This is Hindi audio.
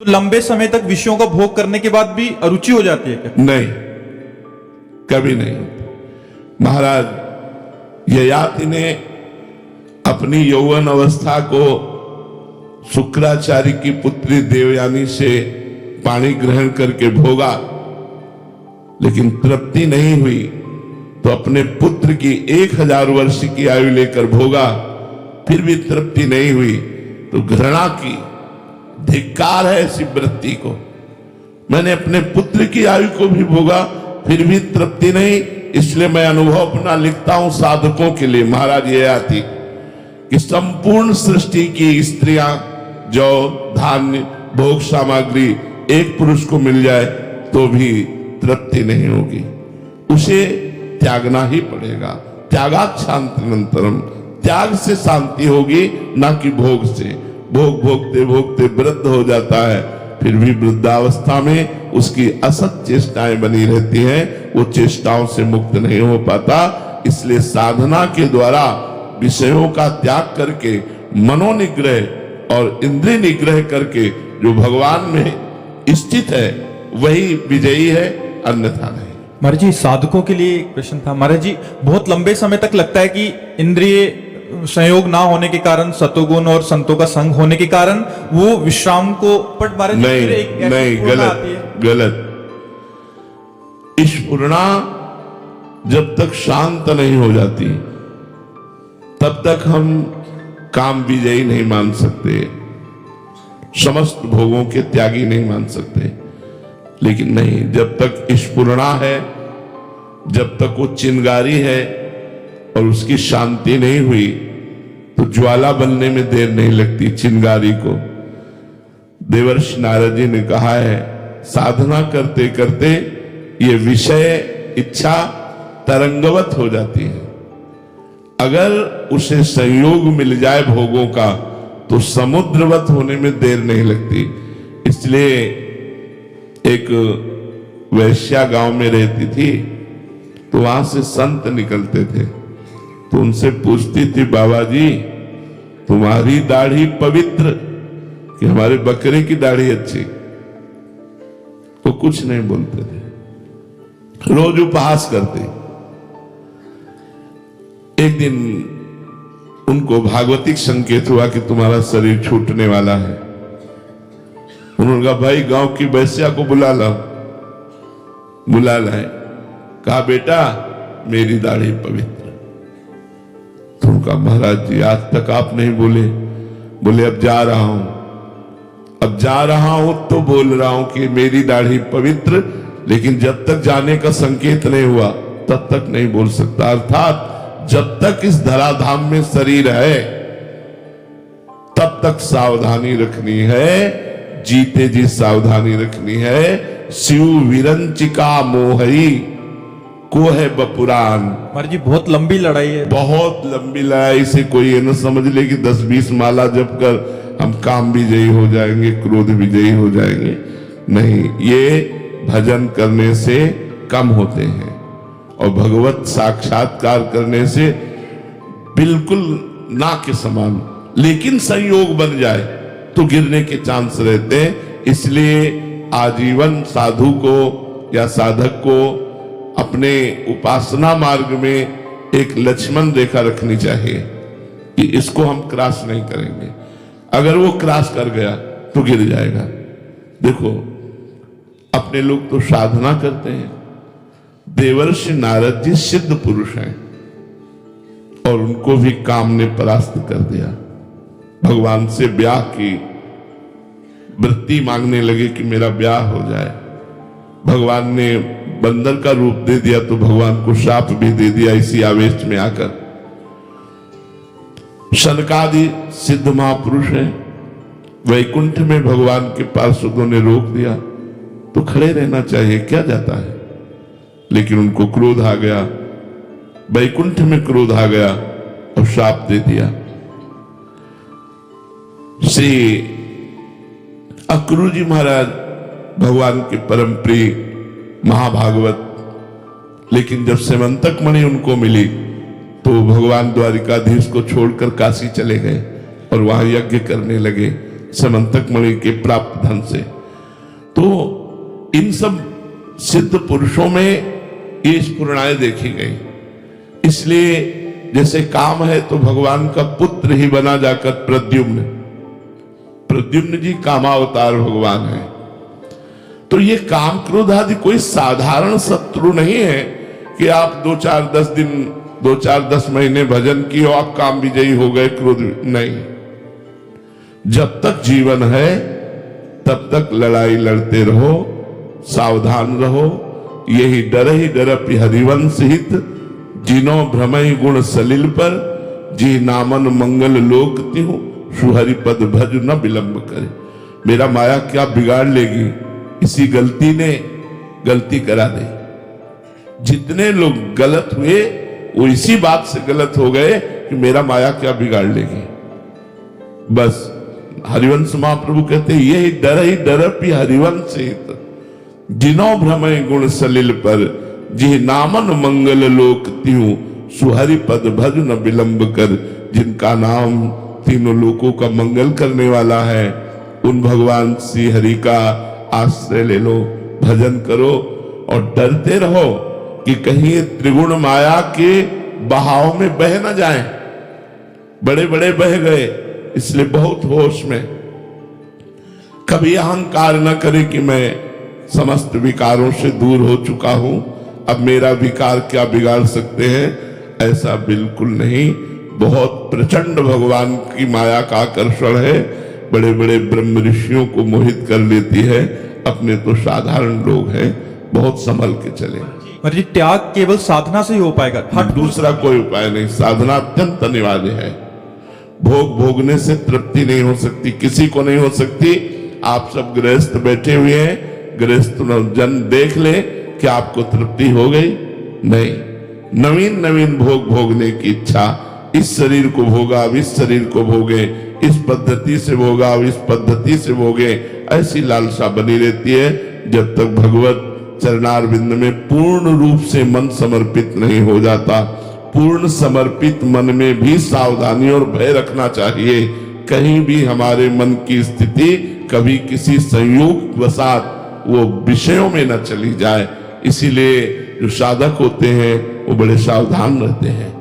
तो लंबे समय तक विषयों का भोग करने के बाद भी अरुचि हो जाती है क्या? नहीं, कभी नहीं होती। महाराज ययाति ने अपनी यौवन अवस्था को शुक्राचार्य की पुत्री देवयानी से पानी ग्रहण करके भोगा, लेकिन तृप्ति नहीं हुई तो अपने पुत्र की 1000 वर्ष की आयु लेकर भोगा, फिर भी तृप्ति नहीं हुई तो घृणा की, धिक्कार है ऐसी वृत्ति को। मैंने अपने पुत्र की आयु को भी भोगा फिर भी तृप्ति नहीं, इसलिए मैं अनुभव अपना लिखता हूं साधकों के लिए। महाराज ये आती कि संपूर्ण सृष्टि की स्त्रियां, जौ, धान्य, भोग सामग्री एक पुरुष को मिल जाए तो भी तृप्ति नहीं होगी, उसे त्यागना ही पड़ेगा। त्यागात् शांतिरंतरम, त्याग से शांति होगी, ना कि भोग से। भोग भोगते भोगते वृद्ध हो जाता है, फिर भी वृद्धावस्था में उसकी असत चेष्टाएं बनी रहती हैं, वो चेष्टाओं से मुक्त नहीं हो पाता। इसलिए साधना के द्वारा विषयों का त्याग करके मनोनिग्रह और इंद्रिय निग्रह करके जो भगवान में स्थित है वही विजयी है, अन्यथा नहीं। महाराज जी साधकों के लिए एक प्रश्न था। महाराज जी बहुत लंबे समय तक लगता है कि इंद्रिय संयोग ना होने के कारण, सतोगुण और संतों का संग होने के कारण वो विश्राम को, पर महाराज जी नहीं, फिर एक ऐसी नहीं, पूर्णता आती है। गलत। ईश्वरना जब तक शांत नहीं हो जाती तब तक हम काम विजयी नहीं मान सकते, समस्त भोगों के त्यागी नहीं मान सकते। लेकिन नहीं, जब तक ईश्वरना है, जब तक वो चिंगारी है और उसकी शांति नहीं हुई तो ज्वाला बनने में देर नहीं लगती चिंगारी को। देवर्षि नारद जी ने कहा है, साधना करते करते ये विषय इच्छा तरंगवत हो जाती है। अगर उसे संयोग मिल जाए भोगों का तो समुद्रवत होने में देर नहीं लगती। इसलिए एक वैश्या गांव में रहती थी, तो वहां से संत निकलते थे, तो उनसे पूछती थी, बाबा जी तुम्हारी दाढ़ी पवित्र कि हमारे बकरे की दाढ़ी अच्छी? वो कुछ नहीं बोलते थे, रोज उपहास करते। एक दिन उनको भागवतिक संकेत हुआ कि तुम्हारा शरीर छूटने वाला है। उन्होंने कहा, भाई गांव की वैश्या को बुला लाओ। बुला लाए, कहा बेटा मेरी दाढ़ी पवित्र। तो उनका, महाराज जी आज तक आप नहीं बोले। बोले अब जा रहा हूं, अब जा रहा हूं तो बोल रहा हूं कि मेरी दाढ़ी पवित्र, लेकिन जब तक जाने का संकेत नहीं हुआ तब तक नहीं बोल सकता। अर्थात जब तक इस धराधाम में शरीर है तब तक सावधानी रखनी है, जीते जी सावधानी रखनी है। शिव विरंचिका मोहई को है बपुरान। महाराज जी बहुत लंबी लड़ाई है। बहुत लंबी लड़ाई से कोई ये न समझ ले कि 10-20 माला जप कर हम काम विजयी हो जाएंगे, क्रोध विजयी हो जाएंगे। नहीं, ये भजन करने से कम होते हैं और भगवत साक्षात्कार करने से बिल्कुल ना के समान। लेकिन संयोग बन जाए तो गिरने के चांस रहते हैं। इसलिए आजीवन साधु को या साधक को अपने उपासना मार्ग में एक लक्ष्मण रेखा रखनी चाहिए कि इसको हम क्रॉस नहीं करेंगे। अगर वो क्रॉस कर गया तो गिर जाएगा। देखो अपने लोग तो साधना करते हैं, देवर्षि नारद जी सिद्ध पुरुष हैं और उनको भी काम ने परास्त कर दिया। भगवान से ब्याह की वृत्ति मांगने लगे कि मेरा ब्याह हो जाए। भगवान ने बंदर का रूप दे दिया तो भगवान को शाप भी दे दिया इसी आवेश में आकर। शनकादि सिद्ध महापुरुष हैं, वैकुंठ में भगवान के पार्षदों ने रोक दिया तो खड़े रहना चाहिए, क्या जाता है। लेकिन उनको क्रोध आ गया, वैकुंठ में क्रोध आ गया और शाप दे दिया। श्री अक्रूर जी महाराज भगवान के परम प्रिय महाभागवत, लेकिन जब सेवंतक मणि उनको मिली तो भगवान द्वारिकाधीश को छोड़कर काशी चले गए और वहां यज्ञ करने लगे। समंतक मणि के प्राप्त धन से। तो इन सब सिद्ध पुरुषों में ये स्फुरणाएं देखी गई। इसलिए जैसे काम है तो भगवान का पुत्र ही बना जाकर प्रद्युम्न, प्रद्युम्न जी कामावतार भगवान है। तो ये काम क्रोध आदि कोई साधारण शत्रु नहीं है कि आप 2-4-10 दिन 2-4-10 महीने भजन किए और आप काम विजयी हो गए, क्रोध नहीं। जब तक जीवन है तब तक लड़ाई लड़ते रहो, सावधान रहो। यही डर ही डरपि हरिवंश हित, जिनो भ्रमहि गुण सलिल पर, जी नामन मंगल लोक तिहु, सुहरि पद भज न विलंब करे। मेरा माया क्या बिगाड़ लेगी, इसी गलती ने गलती करा दे। जितने लोग गलत हुए वो इसी बात से गलत हो गए कि मेरा माया क्या बिगाड़ लेगी। बस हरिवंश महाप्रभु कहते यही डर पी हरिवंश हित, जिनो भ्रमय गुण सलिल पर, जी नामन मंगल लोक तिहु, सुहरि पद भज न विलंब कर। जिनका नाम तीनों लोकों का मंगल करने वाला है, उन भगवान श्री हरि का आश्रय ले लो, भजन करो और डरते रहो कि कहीं त्रिगुण माया के बहाव में बह न जाएं। बड़े बड़े बह गए, इसलिए बहुत होश में। कभी अहंकार न करे कि मैं समस्त विकारों से दूर हो चुका हूं, अब मेरा विकार क्या बिगाड़ सकते हैं, ऐसा बिल्कुल नहीं। बहुत प्रचंड भगवान की माया का आकर्षण है, बड़े बड़े ब्रह्म ऋषियों को मोहित कर लेती है। अपने तो साधारण लोग हैं, बहुत संभल के चले। महाराज जी, त्याग केवल साधना से ही हो पाएगा, दूसरा कोई उपाय नहीं। साधना अत्यंत अनिवार्य है। भोग भोगने से तृप्ति नहीं हो सकती, किसी को नहीं हो सकती। आप सब गृहस्थ बैठे हुए हैं, गृहस्थ जन देख ले कि आपको तृप्ति हो गई? नहीं। नवीन नवीन भोग भोगने की इच्छा, इस शरीर को भोगा अब इस शरीर को भोगे, इस पद्धति से भोगा अब इस पद्धति से भोगे, ऐसी लालसा बनी रहती है जब तक भगवत चरणारविंद में पूर्ण रूप से मन समर्पित नहीं हो जाता। पूर्ण समर्पित मन में भी सावधानी और भय रखना चाहिए, कहीं भी हमारे मन की स्थिति कभी किसी संयोग वसात वो विषयों में न चली जाए। इसीलिए जो साधक होते हैं वो बड़े सावधान रहते हैं।